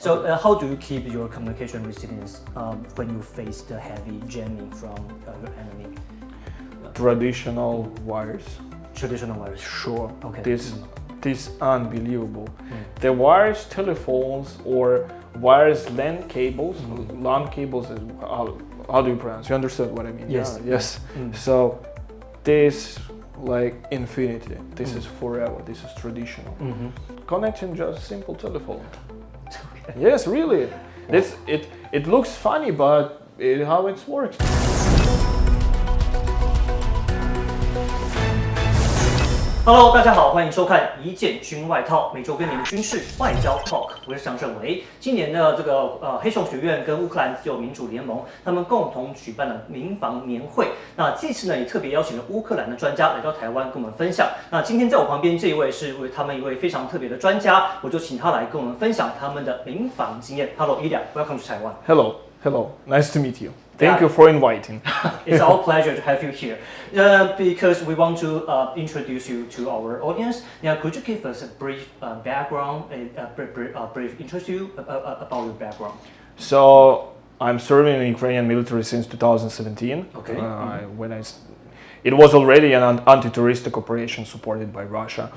So how do you keep your communication resilience when you face the heavy jamming from your enemy? Traditional wires. Traditional wires. Sure. Okay. This unbelievable. The wires, telephones, or wires LAN cables. LAN cables is how do you pronounce? You understand what I mean? Yes. Yeah, yes. So this like infinity. This is forever. This is traditional. Connecting just simple telephone. Yes, really. It looks funny, but how it works. Hello， 大家好，欢迎收看《一件军外套》，每周跟您军事外交 talk。我是相振为。今年的这个黑熊学院跟乌克兰自由民主联盟，他们共同举办了民防年会。那这次呢，也特别邀请了乌克兰的专家来到台湾跟我们分享。那今天在我旁边这一位是他们一位非常特别的专家，我就请他来跟我们分享他们的民防经验。Hello, Illia, welcome to Taiwan. Hello, nice to meet you. Thank you for inviting. It's our pleasure to have you here. Because we want to introduce you to our audience. Now, could you give us a brief background, brief introduction about your background? So, I'm serving in the Ukrainian military since 2017. Okay. It was already an anti-terroristic operation supported by Russia.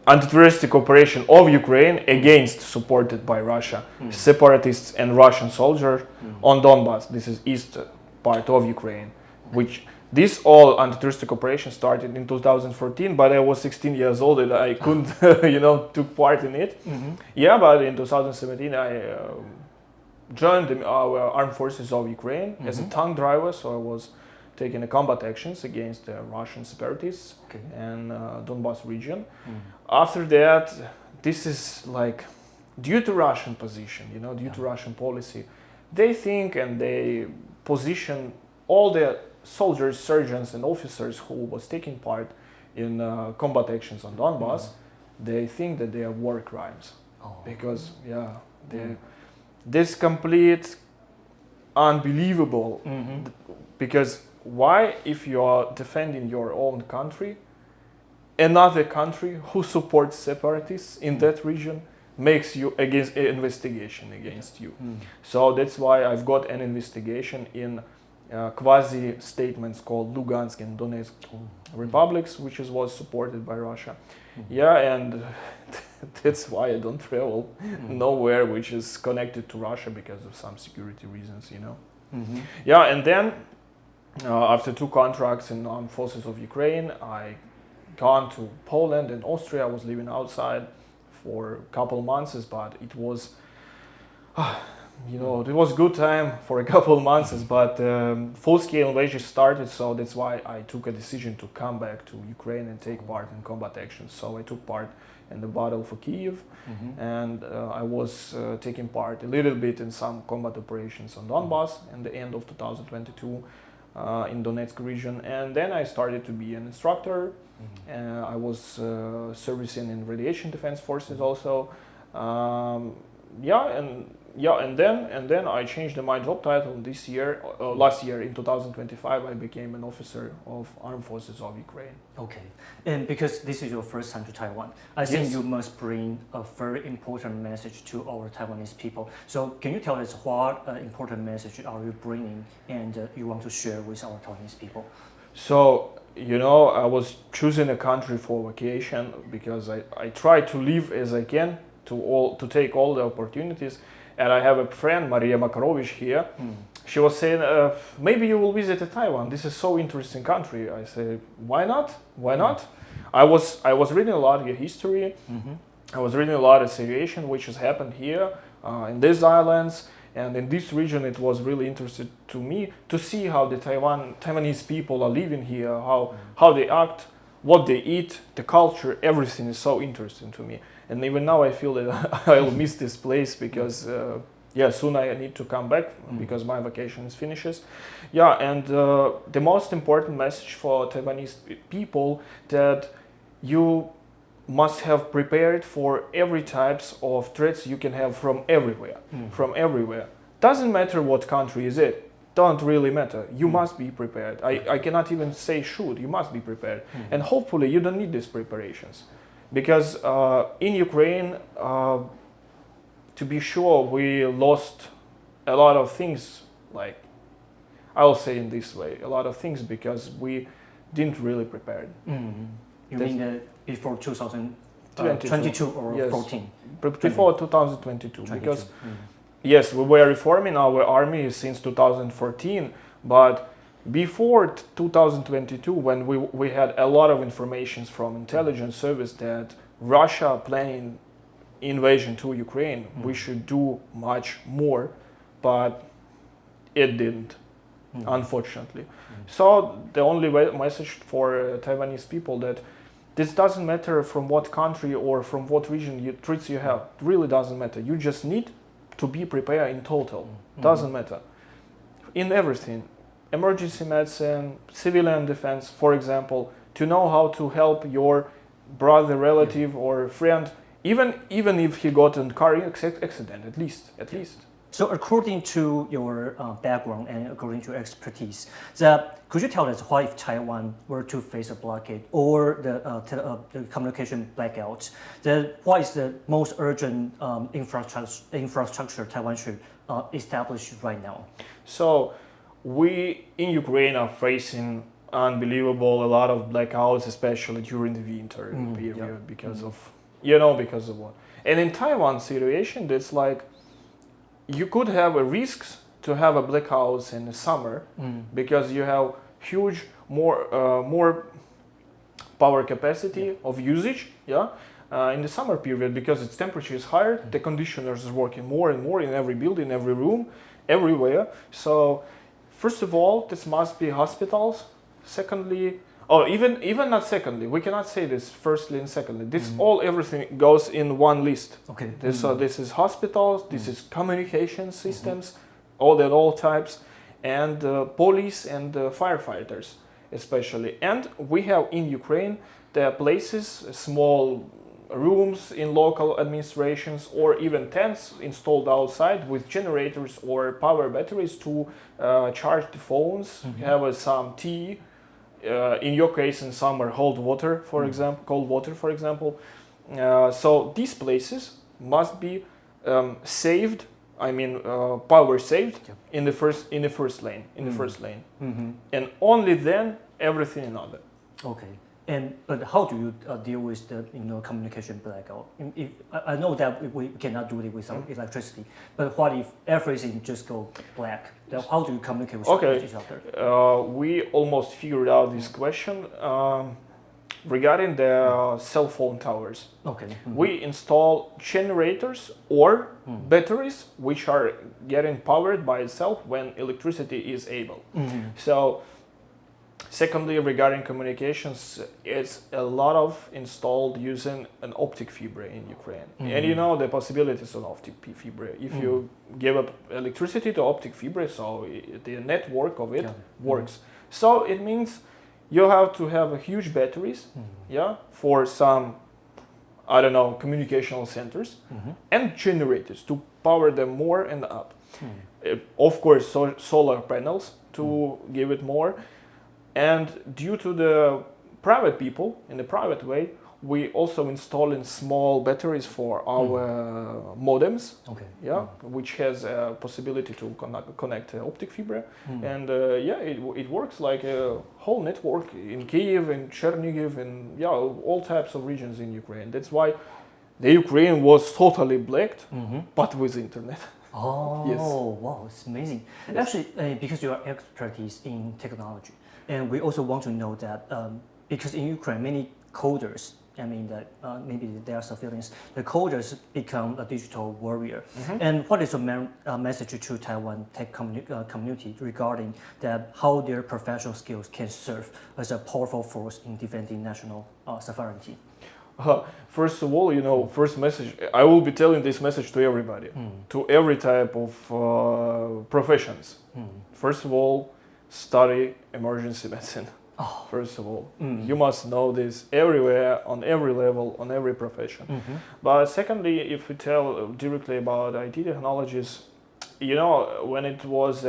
Anti-terroristic operation of Ukraine against supported by Russia, separatists and Russian soldiers on Donbass. This is east part of Ukraine, which this all anti-terroristic operation started in 2014, but I was 16 years old and I couldn't, took part in it. Yeah, but in 2017 I joined our armed forces of Ukraine as a tank driver, so I was taking the combat actions against the Russian separatists and Donbass region. After that, this is like due to Russian position, due to Russian policy, they think and they position all the soldiers, sergeants and officers who was taking part in combat actions on Donbass, they think that they are war crimes. Because this complete unbelievable because why, if you are defending your own country, another country who supports separatists in that region makes you against investigation against you? So that's why I've got an investigation in quasi statements called Lugansk and Donetsk republics, which was supported by Russia. And that's why I don't travel nowhere which is connected to Russia because of some security reasons, and then after 2 contracts in armed forces of Ukraine, I gone to Poland and Austria. I was living outside for a couple months, but it was, it was good time for a couple months, but full-scale invasion started, so that's why I took a decision to come back to Ukraine and take part in combat actions. So I took part in the battle for Kyiv, and I was taking part a little bit in some combat operations on Donbass in the end of 2022. In Donetsk region, and then I started to be an instructor. I was servicing in radiation defense forces also. And then I changed my job title this year. Last year in 2025, I became an officer of armed forces of Ukraine. Okay, and because this is your first time to Taiwan, I think you must bring a very important message to our Taiwanese people. So can you tell us what important message are you bringing and you want to share with our Taiwanese people? So, I was choosing a country for vacation because I try to live as I can to take all the opportunities. And I have a friend, Maria Makarovich here. She was saying, maybe you will visit Taiwan. This is so interesting country. I said, why not? Why not? I was reading a lot of your history. I was reading a lot of situation which has happened here in these islands and in this region. It was really interesting to me to see how the Taiwanese people are living here, how they act, what they eat, the culture, everything is so interesting to me. And even now I feel that I'll miss this place because soon I need to come back because my vacation finishes. And the most important message for Taiwanese people that you must have prepared for every types of threats you can have from everywhere. Doesn't matter what country is it. Don't really matter. You must be prepared. I cannot even say should. You must be prepared. And hopefully you don't need these preparations. Because in Ukraine, to be sure, we lost a lot of things, like, I'll say in this way, a lot of things because we didn't really prepare. You mean before 2022 or yes. 14? Before 2022, because yes, we were reforming our army since 2014, but before 2022, when we had a lot of information from intelligence service that Russia planning invasion to Ukraine, we should do much more, but it didn't, unfortunately. So the only message for Taiwanese people that this doesn't matter from what country or from what region treats you have, it really doesn't matter. You just need to be prepared in total. Doesn't matter. In everything. Emergency medicine, civilian defense, for example, to know how to help your brother, relative, or friend, even if he got in a car accident, at least. So according to your background and according to your expertise, could you tell us what if Taiwan were to face a blockade or the communication blackout? What is the most urgent infrastructure Taiwan should establish right now? So we in Ukraine are facing a lot of blackouts, especially during the winter period, because of what. And in Taiwan situation, it's like you could have a risks to have a blackouts in the summer because you have huge more power capacity of usage in the summer period because its temperature is higher, the conditioners is working more and more in every building, every room, everywhere. So first of all, this must be hospitals. Secondly, or even not secondly, we cannot say this firstly and secondly. This everything goes in one list. Okay. So this is hospitals, this is communication systems, all types, and police and firefighters especially. And we have in Ukraine the places, small rooms in local administrations or even tents installed outside with generators or power batteries to charge the phones, have some tea. In your case, in summer, cold water, for example. So these places must be saved. I mean, power saved in the first lane, and only then everything another. Okay. But how do you deal with the communication blackout? I know that we cannot do it without electricity, but what if everything just go black? Then how do you communicate with each other? We almost figured out this question regarding the cell phone towers. Okay. We install generators or batteries which are getting powered by itself when electricity is able. So. Secondly, regarding communications, it's a lot of installed using an optic fiber in Ukraine. And the possibilities of optic fiber. If you give up electricity to optic fiber, so the network of it works. So it means you have to have huge batteries, for some, communicational centers and generators to power them more and up. Of course, solar panels to give it more. And due to the private people, in the private way, we also installing small batteries for our modems, which has a possibility to connect optic fiber. And it works like a whole network in Kyiv, in Chernihiv, and all types of regions in Ukraine. That's why the Ukraine was totally blacked, but with internet. Oh, yes. Wow, it's amazing. Yes. Actually, because you are expertise in technology. And we also want to know that because in Ukraine, many coders, maybe they are civilians, the coders become a digital warrior. And what is your message to Taiwan tech community regarding that, how their professional skills can serve as a powerful force in defending national sovereignty? First of all, first message, I will be telling this message to everybody, to every type of professions. First of all, study emergency medicine. First of all, you must know this everywhere, on every level, on every profession. But secondly, if we tell directly about IT technologies, when it was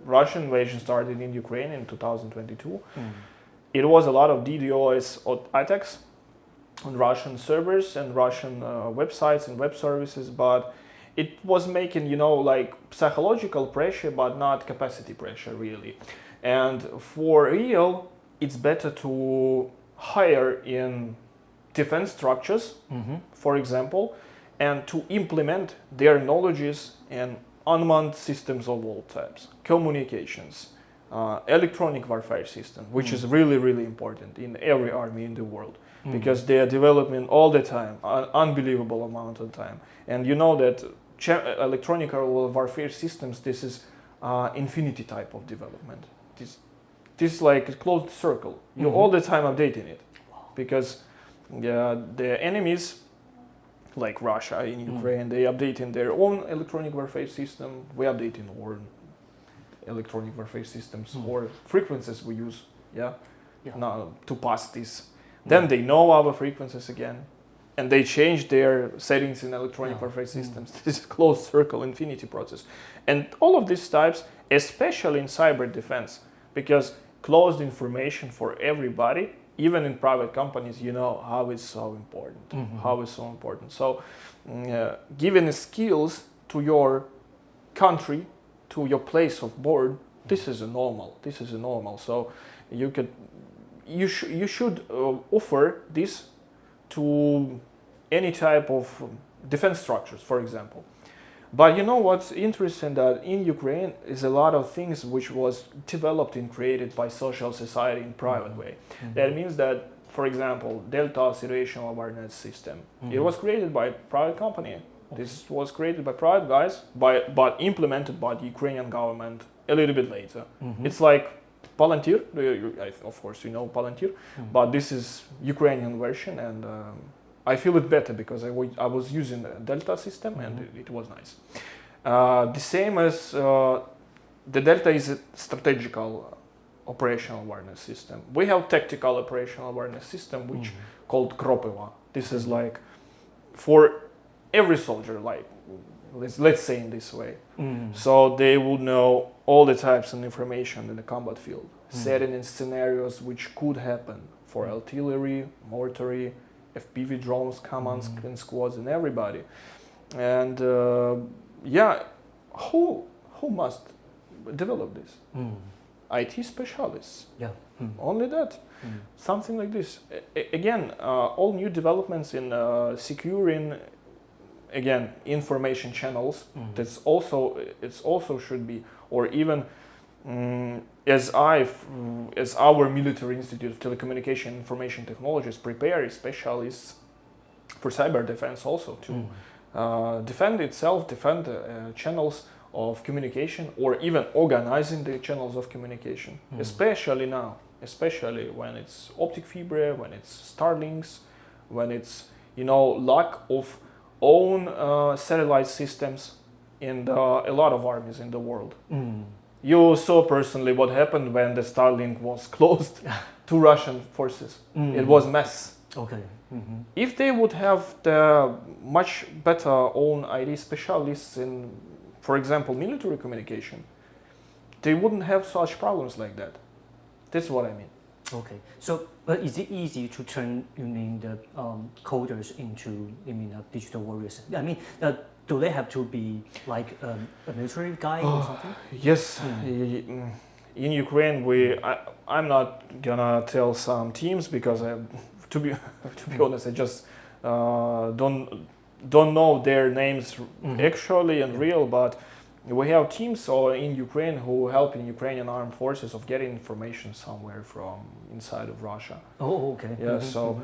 Russian invasion started in Ukraine in 2022, it was a lot of DDoS attacks. on Russian servers and Russian websites and web services, but it was making, like psychological pressure, but not capacity pressure really. And for real, it's better to hire in defense structures, for example, and to implement their knowledges in unmanned systems of all types, communications, electronic warfare system, which is really, really important in every army in the world, because they are developing all the time, an unbelievable amount of time. And you know that electronic warfare systems, this is infinity type of development. This is like a closed circle. You're all the time updating it, because the enemies, like Russia in Ukraine, they updating their own electronic warfare system. We updating our electronic warfare systems or frequencies we use, now to pass this. Then they know our frequencies again, and they change their settings in electronic warfare systems. This is a closed circle, infinity process, and all of these types, especially in cyber defense, because closed information for everybody, even in private companies, how it's so important. So giving skills to your country, to your place of birth, this is a normal. So you should offer this to any type of defense structures, for example. But what's interesting, that in Ukraine is a lot of things which was developed and created by social society in private way. That means that, for example, Delta situational awareness system, it was created by a private company. This was created by private guys, but implemented by the Ukrainian government a little bit later. It's like Palantir, of course you know Palantir, but this is Ukrainian version, and I feel it better because I was using the Delta system and it was nice. The same as the Delta is a strategical operational awareness system. We have tactical operational awareness system which called Kropeva. This is like for every soldier, like let's say in this way. So they would know all the types of information in the combat field, setting in scenarios which could happen for artillery, mortar, FPV drones, commands and squads, and everybody. And who must develop this? IT specialists. Only that. Something like this. Again, all new developments in securing, again, information channels. It's also should be, or even as our military institute of telecommunication and information technologies prepare specialists for cyber defense also to defend itself, defend channels of communication, or even organizing the channels of communication, especially now, especially when it's optic fiber, when it's Starlinks, when it's lack of own satellite systems in a lot of armies in the world. You saw personally what happened when the Starlink was closed to Russian forces. It was a mess. Okay. If they would have the much better own IT specialists in, for example, military communication, they wouldn't have such problems like that. That's what I mean. Okay. So, but is it easy to turn, the coders into, digital warriors? I mean, do they have to be like a military guy or something? Yes. In Ukraine, I'm not gonna tell some teams because to be honest, I just don't know their names actually and real, but we have teams in Ukraine who help in Ukrainian armed forces of getting information somewhere from inside of Russia. Oh, okay. Yeah. So,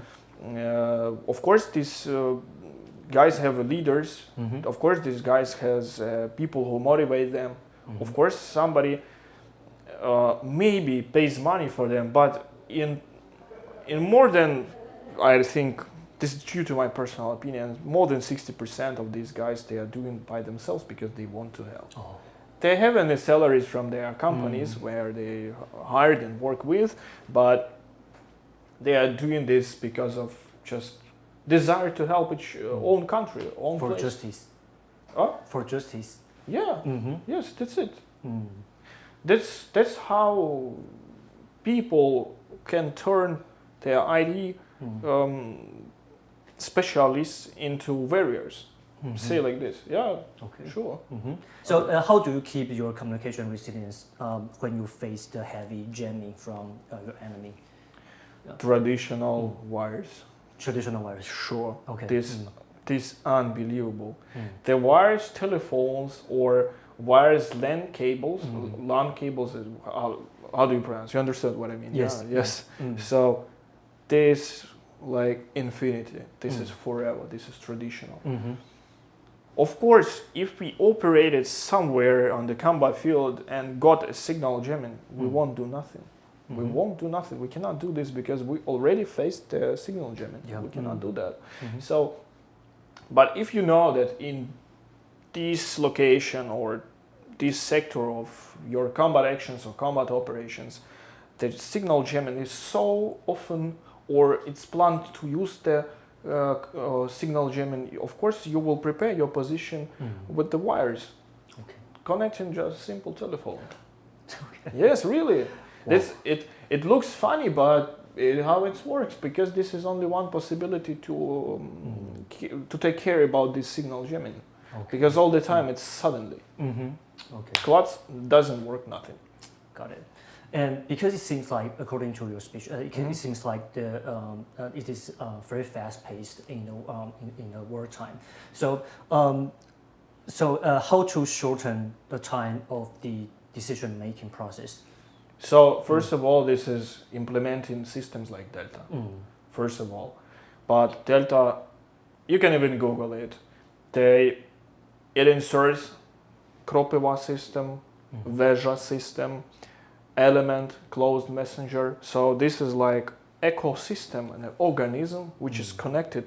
of course, these guys have leaders. Of course, these guys has people who motivate them. Of course, somebody maybe pays money for them, but in more than, I think, this is due to my personal opinion, more than 60% of these guys, they are doing by themselves because they want to help. They have any salaries from their companies where they hired and work with, but they are doing this because of just desire to help its own country, own for place. Justice. For justice. Yeah. Yes, that's it. That's how people can turn their ID specialists into warriors. Say like this. Yeah, Okay. sure. So how do you keep your communication resilience when you face the heavy jamming from your enemy? Traditional wires. Traditional wireless. Sure. Okay. This unbelievable. The wires telephones or wires LAN cables. LAN cables is how do you pronounce? You understand what I mean? Yes. Yeah, yes. So this like infinity. This is forever. This is traditional. Of course, if we operated somewhere on the combat field and got a signal jamming, we won't do nothing. We won't do nothing. We cannot do this because we already faced the signal jamming. Yeah. We cannot do that. So, but if you know that in this location or this sector of your combat actions or combat operations, the signal jamming is so often, or it's planned to use the signal jamming, of course you will prepare your position with the wires, connecting just simple telephone. Yes, really. Wow. It looks funny, but how it works, because this is only one possibility to take care about this signal jamming, because all the time it's suddenly. Quads doesn't work, nothing. Got it. And because it seems like, according to your speech, it seems like it is very fast-paced in the wartime. So, how to shorten the time of the decision-making process? So first of all, this is implementing systems like Delta. First of all, but Delta, you can even Google it. It inserts Kropeva system, Veja system, Element, closed messenger. So this is like ecosystem and an organism which is connected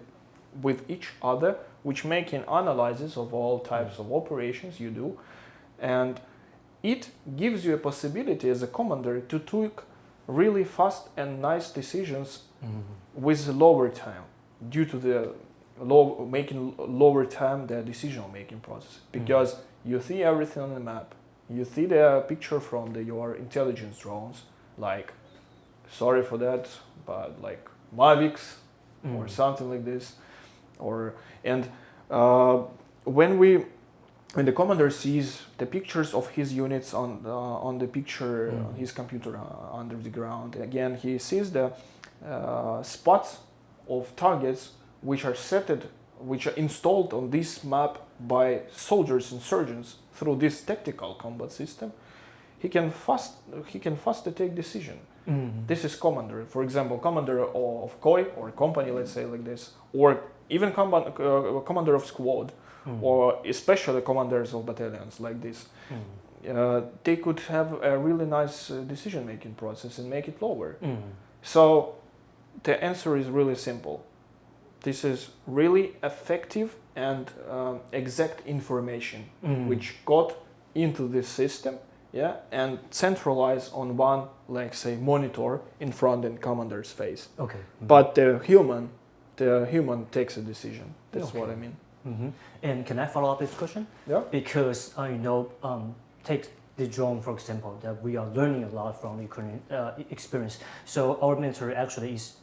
with each other, which making analysis of all types of operations you do, and it gives you a possibility as a commander to take really fast and nice decisions with lower time, due to the making lower time the decision making process, because you see everything on the map. You see the picture from your intelligence drones, like, sorry for that, but like Mavics or something like this, when the commander sees the pictures of his units on the picture on his computer under the ground, again he sees the spots of targets which are installed on this map by soldiers and surgeons through this tactical combat system. He can faster take decision. This is commander, for example, commander of COI or company, let's say like this, or even commander of squad, or especially commanders of battalions like this. They could have a really nice decision-making process and make it lower. So the answer is really simple. This is really effective and exact information which got into this system, and centralized on one, like say, monitor in front of the commander's face. But the human takes a decision. That's what I mean. And can I follow up this question? Yeah. Because take the drone, for example, that we are learning a lot from the Ukrainian experience. So our military actually is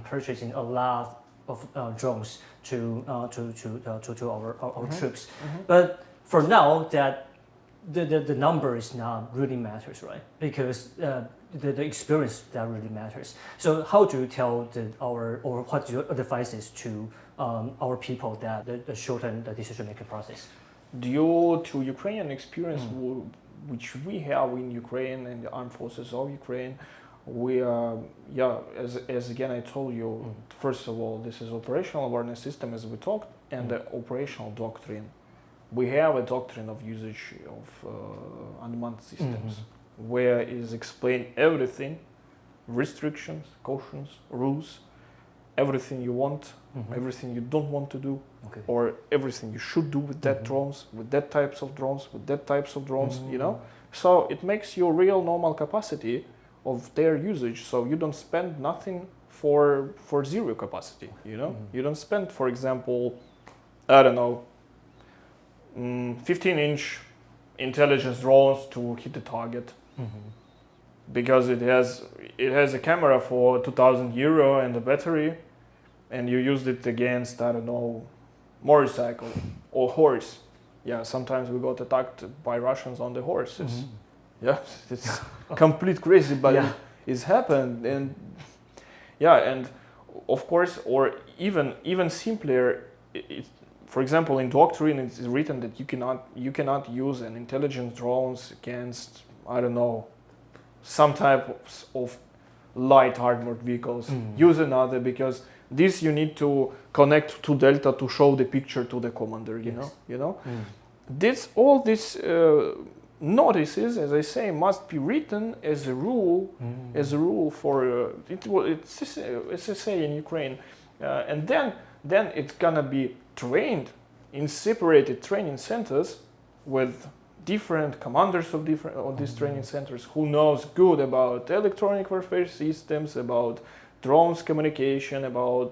purchasing a lot of drones to our troops. But for now, that the number is not really matters, right? Because the experience that really matters. So how do you tell what your advice is to our people that shorten the decision-making process? Due to Ukrainian experience, which we have in Ukraine and the armed forces of Ukraine, we as again I told you, first of all, this is operational awareness system as we talked, and the operational doctrine. We have a doctrine of usage of unmanned systems, where is explained everything, restrictions, cautions, rules, everything you want, everything you don't want to do, or everything you should do with that drones, with that types of drones, with that types of drones, you know. So it makes your real normal capacity of their usage, so you don't spend nothing for zero capacity, you know. You don't spend, for example, I don't know, 15-inch intelligence drones to hit the target, because it has a camera for €2,000 and a battery, and you used it against, I don't know, motorcycle or horse. Yeah, sometimes we got attacked by Russians on the horses. Mm-hmm. Yeah, it's complete crazy, but it's happened. And yeah, and of course, or even simpler, for example, in doctrine it's written that you cannot use an intelligence drones against, I don't know, some type of light armored vehicles. Use another, because this you need to connect to Delta to show the picture to the commander. You know. This all these notices, as I say, must be written as a rule. As a rule for it's a say in Ukraine, and then it's gonna be trained in separated training centers with different commanders of these training centers who knows good about electronic warfare systems, about drones communication, about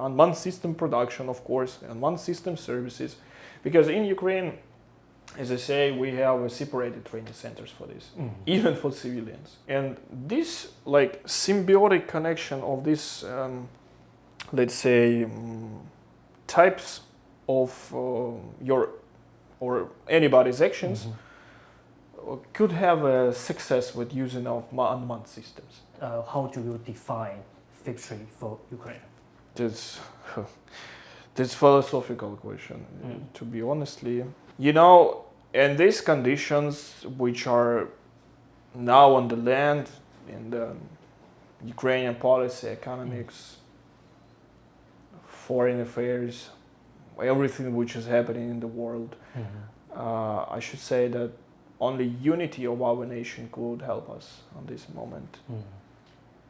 unmanned system production, of course, unmanned system services. Because in Ukraine, as I say, we have separated training centers for this, even for civilians. And this like symbiotic connection of these, let's say, types of your or anybody's actions could have a success with using of unmanned systems. How do you define victory for Ukraine? That's philosophical question, to be honestly. You know, in these conditions which are now on the land, in the Ukrainian policy, economics, foreign affairs, everything which is happening in the world, I should say that only unity of our nation could help us on this moment.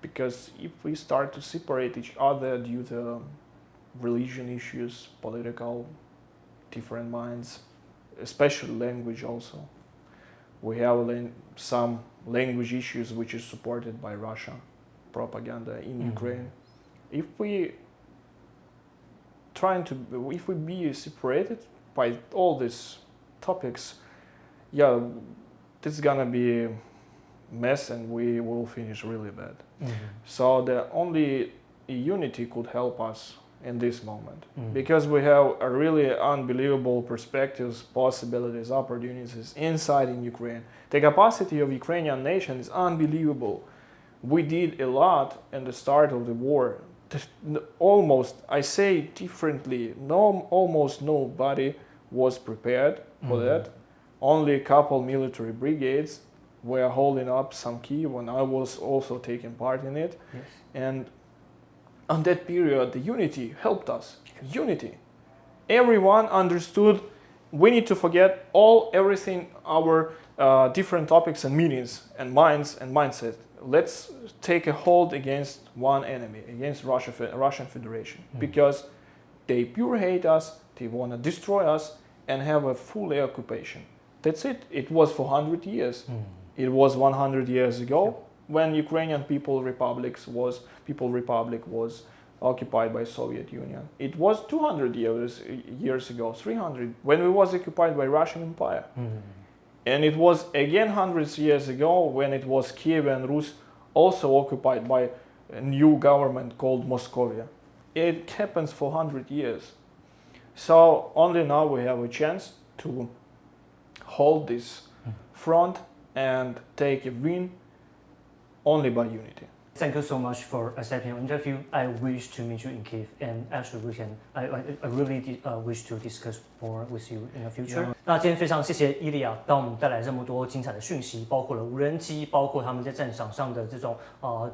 Because if we start to separate each other due to religion issues, political, different minds, especially language also. We have some language issues which is supported by Russian propaganda in Ukraine. If we be separated by all these topics, this is gonna be a mess and we will finish really bad. So the only unity could help us in this moment, because we have a really unbelievable perspectives, possibilities, opportunities inside in Ukraine. The capacity of Ukrainian nation is unbelievable. We did a lot at the start of the war. Almost, I say differently, almost nobody was prepared for that. Only a couple military brigades were holding up some Kyiv when I was also taking part in it. Yes. And on that period, the unity helped us. Unity. Everyone understood we need to forget everything, our different topics and meanings and minds and mindset. Let's take a hold against one enemy, against Russian Federation, because they pure hate us, they want to destroy us and have a full occupation. That's it. It was for 100 years. It was 100 years ago when Ukrainian People Republic was occupied by Soviet Union. It was 200 years ago, 300, when we was occupied by Russian Empire. And it was again hundreds years ago when it was Kiev and Rus also occupied by a new government called Moscovia. It happens for 100 years. So only now we have a chance to hold this front and take a win only by unity. Thank you so much for accepting our interview. I wish to meet you in Kyiv, and actually I really wish to discuss more with you in the future. 那今天非常谢谢伊利亚帮我们带来这么多精彩的讯息，包括了无人机，包括他们在战场上的这种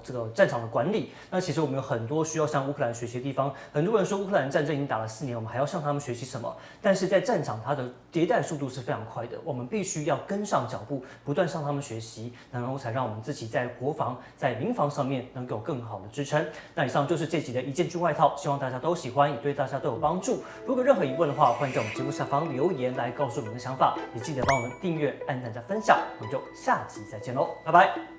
这个战场的管理。那其实我们有很多需要向乌克兰学习的地方。很多人说乌克兰战争已经打了4年，我们还要向他们学习什么？但是在战场它的迭代速度是非常快的，我们必须要跟上脚步，不断向他们学习，然后才让我们自己在国防、在民防上面能够有更好的支撑。那以上就是这集的一件军外套，希望大家都喜欢，也对大家都有帮助。如果任何疑问的话，欢迎在我们节目下方留言来告诉我们的想法，也记得帮我们订阅、按赞加分享。我们就下集再见喽，拜拜。